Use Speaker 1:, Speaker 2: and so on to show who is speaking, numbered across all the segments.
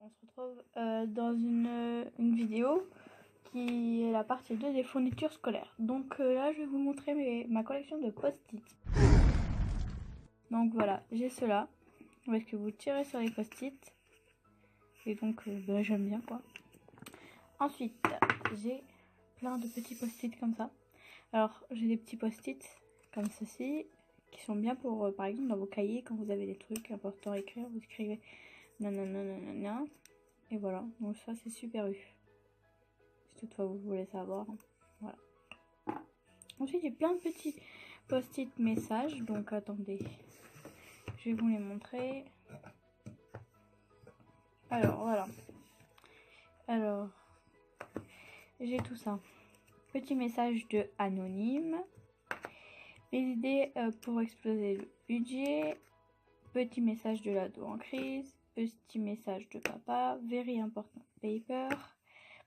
Speaker 1: on se retrouve dans une vidéo qui est la partie 2 des fournitures scolaires. Donc là je vais vous montrer ma collection de post-it. Donc voilà, j'ai cela, parce que vous tirez sur les post-it. Et donc j'aime bien quoi. Ensuite j'ai plein de petits post-it comme ça. Alors j'ai des petits post-it comme ceci, qui sont bien pour par exemple dans vos cahiers, quand vous avez des trucs importants à écrire, vous écrivez nanana. Et voilà, donc ça c'est Super U. Si toutefois vous voulez savoir. Voilà. Ensuite j'ai plein de petits post-it messages, donc attendez, je vais vous les montrer. Alors voilà. Alors j'ai tout ça. Petit message de Anonyme. Les idées pour exploser le budget. Petit message de l'ado en crise. Petit message de papa. Very important paper.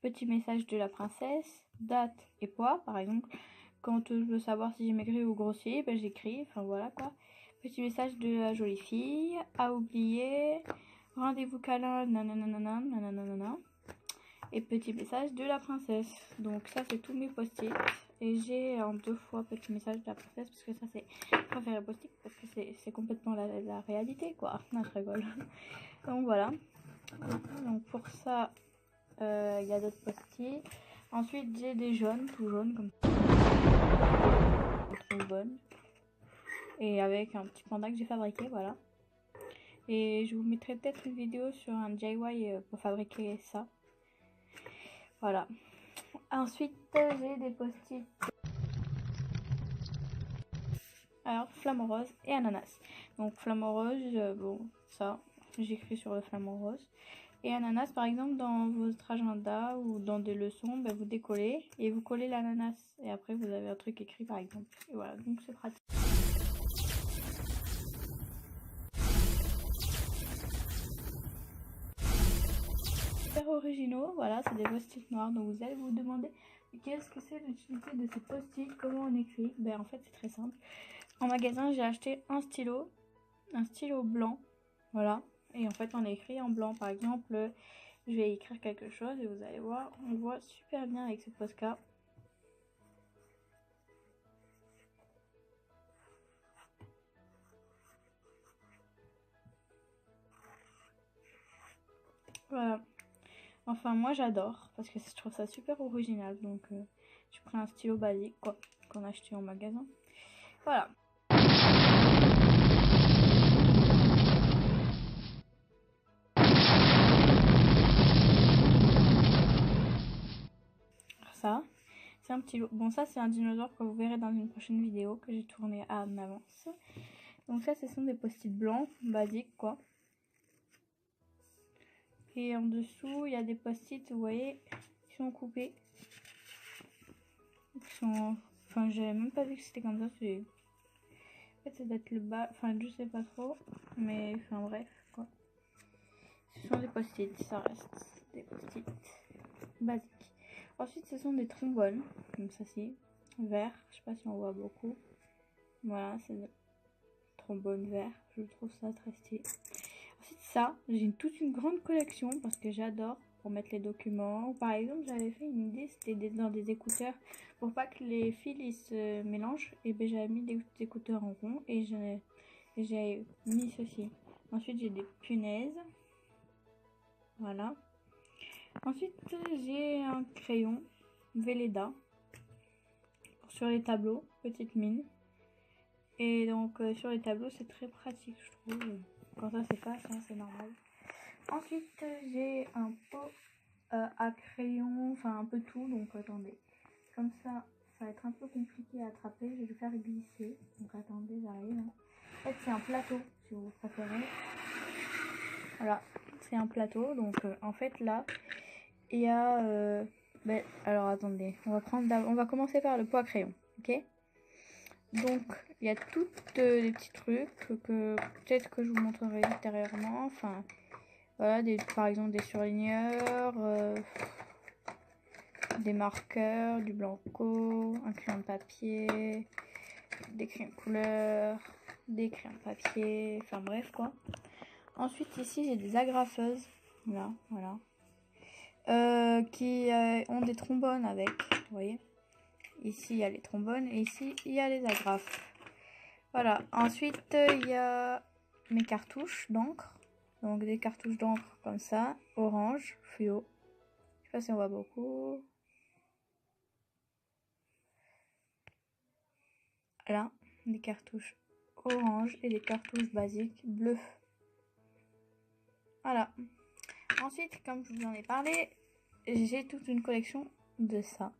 Speaker 1: Petit message de la princesse. Date et poids. Par exemple, quand je veux savoir si j'ai maigri ou grossi, ben j'écris. Enfin voilà quoi. Petit message de la jolie fille. À oublier. Rendez-vous câlin. Nanana, nanana. Et petit message de la princesse. Donc ça c'est tous mes post-it. Et j'ai en 2 fois petit message de la princesse, parce que ça c'est préféré post-it, parce que c'est complètement la réalité quoi. Non, je rigole. Donc voilà. Donc pour ça il y a d'autres post-it. Ensuite j'ai des jaunes, tout jaunes comme ça. Trop bonne. Et avec un petit panda que j'ai fabriqué, voilà. Et je vous mettrai peut-être une vidéo sur un DIY pour fabriquer ça. Voilà. Ensuite, j'ai des post-it. Alors, flamant rose et ananas. Donc, flamant rose, bon, ça, j'écris sur le flamant rose. Et ananas, par exemple, dans votre agenda ou dans des leçons, ben, vous décollez et vous collez l'ananas. Et après, vous avez un truc écrit, par exemple. Et voilà, donc c'est pratique. Super originaux, voilà, c'est des post-it noirs. Donc vous allez vous demander qu'est-ce que c'est l'utilité de ces post-it, comment on écrit. Ben en fait c'est très simple. En magasin j'ai acheté un stylo blanc, voilà. Et en fait on écrit en blanc. Par exemple, je vais écrire quelque chose et vous allez voir, on voit super bien avec ce Posca. Voilà. Enfin moi j'adore parce que je trouve ça super original. Donc j'ai pris un stylo basique quoi, qu'on a acheté en magasin. Voilà. Ça, c'est un petit lot. Bon ça c'est un dinosaure que vous verrez dans une prochaine vidéo que j'ai tourné en avance. Donc ça ce sont des post-it blancs, basiques quoi. Et en dessous il y a des post-it, vous voyez, qui sont coupés. Qui sont... Enfin j'avais même pas vu que c'était comme ça. En fait ça doit être le bas, enfin je sais pas trop. Mais enfin bref quoi. Ce sont des post-it, ça reste des post-it basiques. Ensuite ce sont des trombones, comme ça ci, vert, je sais pas si on voit beaucoup. Voilà, c'est des trombones verts, je trouve ça très stylé. Ensuite ça, j'ai toute une grande collection parce que j'adore pour mettre les documents. Ou par exemple j'avais fait une idée, c'était dans des écouteurs, pour pas que les fils ils se mélangent, et ben j'avais mis des écouteurs en rond et j'ai mis ceci. Ensuite j'ai des punaises, voilà. Ensuite j'ai un crayon Velleda sur les tableaux, petite mine. Et donc sur les tableaux c'est très pratique je trouve. Quand ça s'efface, hein, c'est normal. Ensuite j'ai un pot à crayon, enfin un peu tout, donc attendez. Comme ça, ça va être un peu compliqué à attraper, je vais le faire glisser. Donc attendez, j'arrive. En fait c'est un plateau si vous préférez. Voilà, c'est un plateau, donc en fait là, il y a... alors attendez, on va commencer par le pot à crayon, ok? Donc il y a toutes les petits trucs que peut-être que je vous montrerai ultérieurement. Enfin voilà, par exemple des surligneurs, des marqueurs, du blanco, un crayon de papier, des crayons de couleur, des crayons de papier, enfin bref quoi. Ensuite ici j'ai des agrafeuses. Là, voilà. Qui ont des trombones avec, vous voyez. Ici, il y a les trombones et ici, il y a les agrafes. Voilà. Ensuite, il y a mes cartouches d'encre. Donc, des cartouches d'encre comme ça, orange, fluo. Je sais pas si on voit beaucoup. Là, des cartouches orange et des cartouches basiques bleues. Voilà. Ensuite, comme je vous en ai parlé, j'ai toute une collection de ça.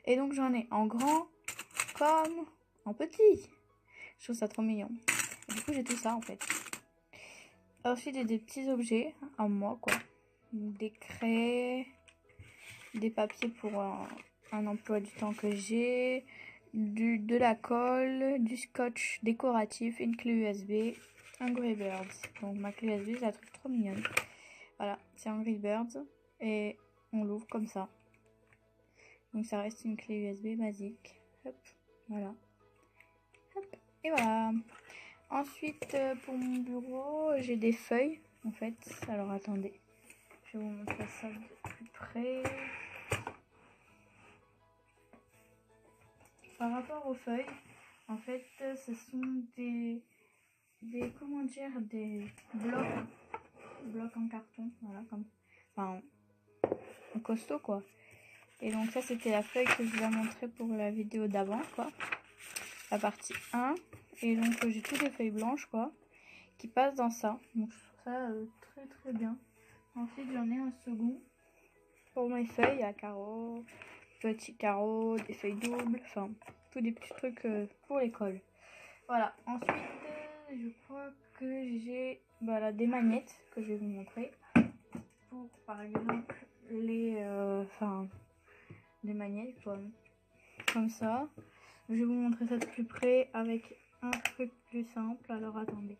Speaker 1: Et donc, j'en ai en grand comme en petit. Je trouve ça trop mignon. Et du coup, j'ai tout ça en fait. Ensuite, j'ai des petits objets à moi, quoi. Des craies, des papiers pour un emploi du temps que j'ai, de la colle, du scotch décoratif, une clé USB, Angry Birds. Donc ma clé USB, je la trouve trop mignonne. Voilà, c'est Angry Birds et on l'ouvre comme ça. Donc ça reste une clé USB basique. Hop, voilà. Hop, et voilà. Ensuite, pour mon bureau, j'ai des feuilles en fait. Alors attendez, je vais vous montrer ça de plus près. Par rapport aux feuilles, en fait, ce sont des comment dire, des blocs en carton, voilà, comme, enfin, en costaud, quoi. Et donc ça, c'était la feuille que je vous ai montré pour la vidéo d'avant, quoi. La partie 1. Et donc, j'ai toutes les feuilles blanches, quoi, qui passent dans ça. Donc, je trouve ça très, très bien. Ensuite, j'en ai un second pour mes feuilles à carreaux, petits carreaux, des feuilles doubles, enfin, tous des petits trucs pour l'école. Voilà, ensuite, je crois que j'ai des magnettes que je vais vous montrer. Pour, par exemple, les magnettes, comme ça. Je vais vous montrer ça de plus près avec un truc plus simple. Alors, attendez.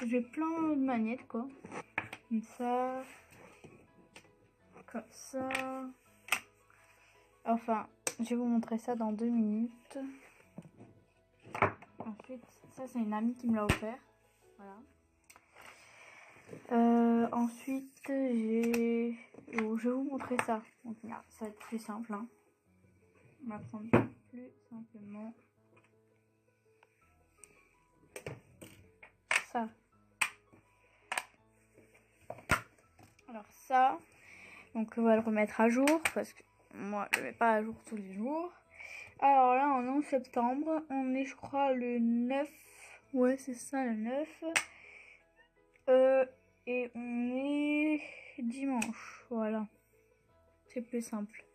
Speaker 1: J'ai plein de magnettes, quoi. Comme ça. Comme ça. Enfin, je vais vous montrer ça dans 2 minutes. Ensuite, ça c'est une amie qui me l'a offert. Voilà. Ensuite, je vais vous montrer ça. Donc là, ça va être plus simple. Hein. On va prendre plus simplement ça. Alors ça, donc on va le remettre à jour parce que moi je ne le mets pas à jour tous les jours. Alors là, on est en septembre. On est, je crois, le 9. Ouais, c'est ça, le 9. Et on est dimanche. Voilà. C'est plus simple.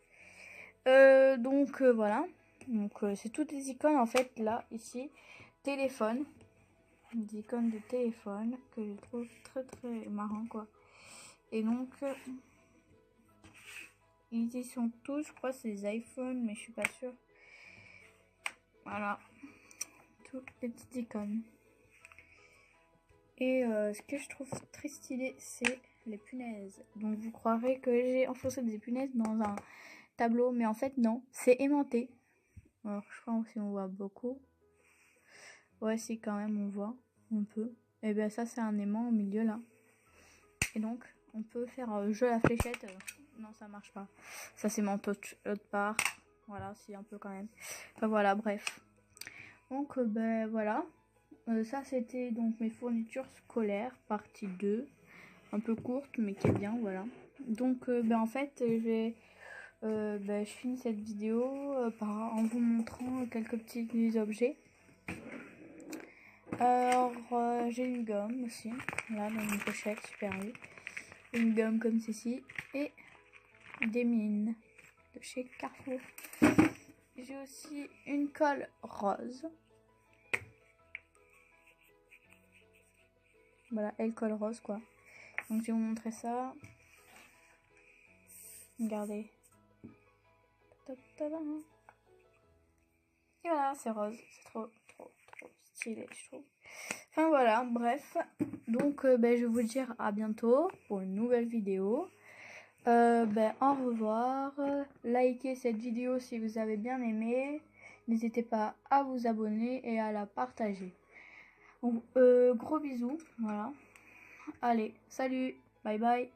Speaker 1: Donc, voilà. Donc, c'est toutes les icônes, en fait, là, ici. Téléphone. Des icônes de téléphone que je trouve très, très marrant, quoi. Et donc, ils y sont tous. Je crois que c'est des iPhones, mais je suis pas sûre. Voilà. Toutes les petites icônes. Et ce que je trouve très stylé, c'est les punaises. Donc vous croirez que j'ai enfoncé des punaises dans un tableau, mais en fait non, c'est aimanté. Alors je crois que si on voit beaucoup. Ouais, si quand même on voit un peu. Et bien ça c'est un aimant au milieu là. Et donc on peut faire jeu à la fléchette. Non, ça marche pas. Ça c'est mon autre part. Voilà, si un peu quand même. Enfin voilà, bref. Donc ben voilà. Ça c'était donc mes fournitures scolaires, partie 2. Un peu courte mais qui est bien, voilà. Donc en fait je finis cette vidéo en vous montrant quelques petits objets. Alors j'ai une gomme aussi, là dans une pochette super vue. Une gomme comme ceci et des mines de chez Carrefour. J'ai aussi une colle rose. Voilà, elle colle rose quoi. Donc je vais vous montrer ça. Regardez. Et voilà, c'est rose. C'est trop stylé, je trouve. Enfin voilà, bref. Donc je vais vous dire à bientôt pour une nouvelle vidéo. Au revoir. Likez cette vidéo si vous avez bien aimé. N'hésitez pas à vous abonner et à la partager. Donc, gros bisous. Voilà. Allez, salut. Bye bye.